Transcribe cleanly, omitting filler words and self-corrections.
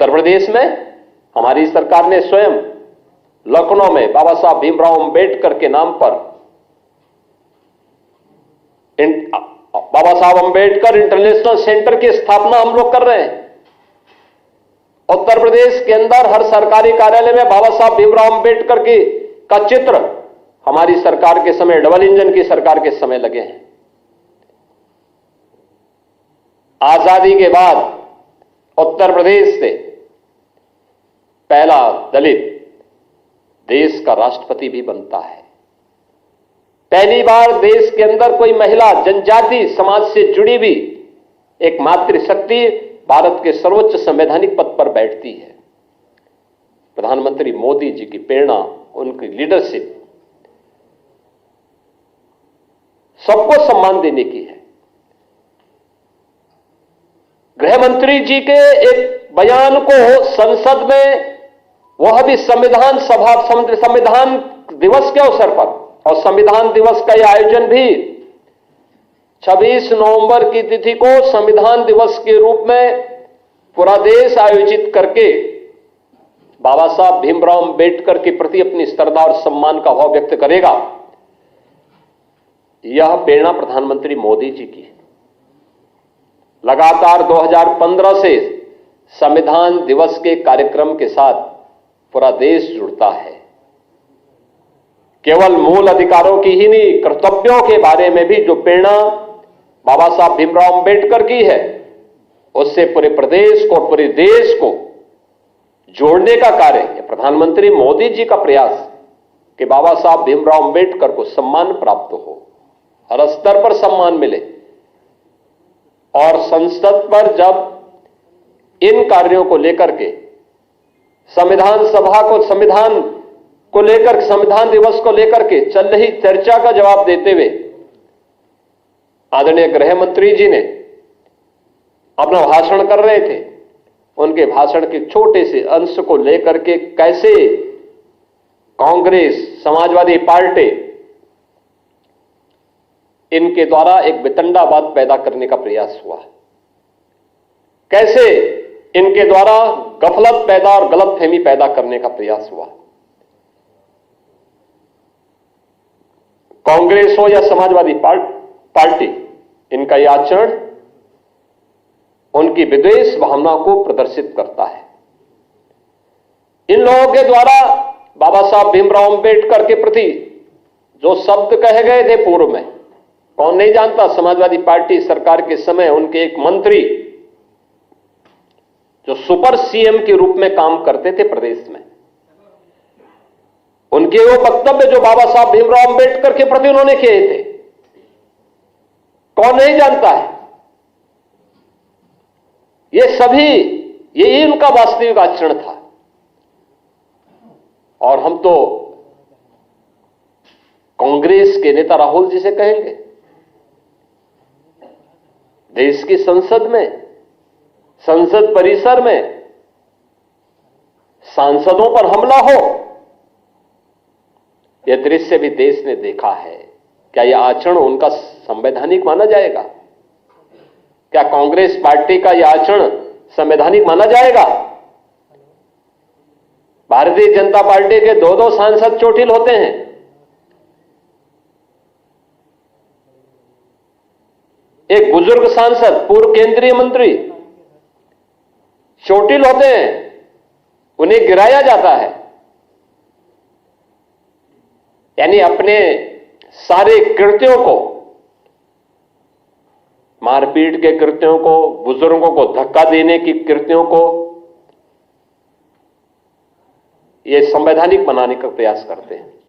उत्तर प्रदेश में हमारी सरकार ने स्वयं लखनऊ में बाबा साहब भीमराव अंबेडकर के नाम पर बाबा साहब अंबेडकर इंटरनेशनल सेंटर की स्थापना हम लोग कर रहे हैं। उत्तर प्रदेश के अंदर हर सरकारी कार्यालय में बाबा साहब भीमराव अंबेडकर का चित्र हमारी सरकार के समय, डबल इंजन की सरकार के समय लगे हैं। आजादी के बाद उत्तर प्रदेश से पहला दलित देश का राष्ट्रपति भी बनता है। पहली बार देश के अंदर कोई महिला जनजाति समाज से जुड़ी हुई एक मातृशक्ति भारत के सर्वोच्च संवैधानिक पद पर बैठती है। प्रधानमंत्री मोदी जी की प्रेरणा, उनकी लीडरशिप सबको सम्मान देने की है। गृह मंत्री जी के एक बयान को संसद में, वह भी संविधान सभा, संविधान दिवस के अवसर पर, और संविधान दिवस का यह आयोजन भी 26 नवंबर की तिथि को संविधान दिवस के रूप में पूरा देश आयोजित करके बाबा साहब भीमराव अंबेडकर के प्रति अपनी श्रद्धा और सम्मान का भाव व्यक्त करेगा। यह प्रेरणा प्रधानमंत्री मोदी जी की है। लगातार 2015 से संविधान दिवस के कार्यक्रम के साथ पूरा देश जुड़ता है। केवल मूल अधिकारों की ही नहीं, कर्तव्यों के बारे में भी जो प्रेरणा बाबा साहब भीमराव अंबेडकर की है, उससे पूरे प्रदेश को, पूरे देश को जोड़ने का कार्य प्रधानमंत्री मोदी जी का प्रयास कि बाबा साहब भीमराव अंबेडकर को सम्मान प्राप्त हो, हर स्तर पर सम्मान मिले। और संसद पर जब इन कार्यों को लेकर के संविधान सभा को, संविधान दिवस को लेकर के चल रही चर्चा का जवाब देते हुए आदरणीय गृह मंत्री जी ने अपना भाषण कर रहे थे। उनके भाषण के छोटे से अंश को लेकर के कैसे कांग्रेस, समाजवादी पार्टी इनके द्वारा एक वितंडावाद पैदा करने का प्रयास हुआ, कैसे इनके द्वारा गफलत पैदा और गलतफहमी पैदा करने का प्रयास हुआ। कांग्रेस हो या समाजवादी पार्टी, इनका यह आचरण उनकी विद्वेष भावना को प्रदर्शित करता है। इन लोगों के द्वारा बाबा साहब भीमराव अंबेडकर के प्रति जो शब्द कहे गए थे पूर्व में, कौन नहीं जानता। समाजवादी पार्टी सरकार के समय उनके एक मंत्री जो सुपर सीएम के रूप में काम करते थे प्रदेश में, उनके वो वक्तव्य जो बाबा साहब भीमराव अंबेडकर के प्रति उन्होंने किए थे, कौन नहीं जानता है। ये सभी, यही उनका वास्तविक आचरण था। और हम तो कांग्रेस के नेता राहुल जी से कहेंगे, देश की संसद में, संसद परिसर में सांसदों पर हमला हो, यह दृश्य भी देश ने देखा है। क्या यह आचरण उनका संवैधानिक माना जाएगा? क्या कांग्रेस पार्टी का यह आचरण संवैधानिक माना जाएगा? भारतीय जनता पार्टी के दो सांसद चोटिल होते हैं। एक बुजुर्ग सांसद, पूर्व केंद्रीय मंत्री चोटिल होते हैं, उन्हें गिराया जाता है। यानी अपने सारे कृत्यों को, मारपीट के कृत्यों को, बुजुर्गों को धक्का देने की कृत्यों को ये संवैधानिक बनाने का प्रयास करते हैं।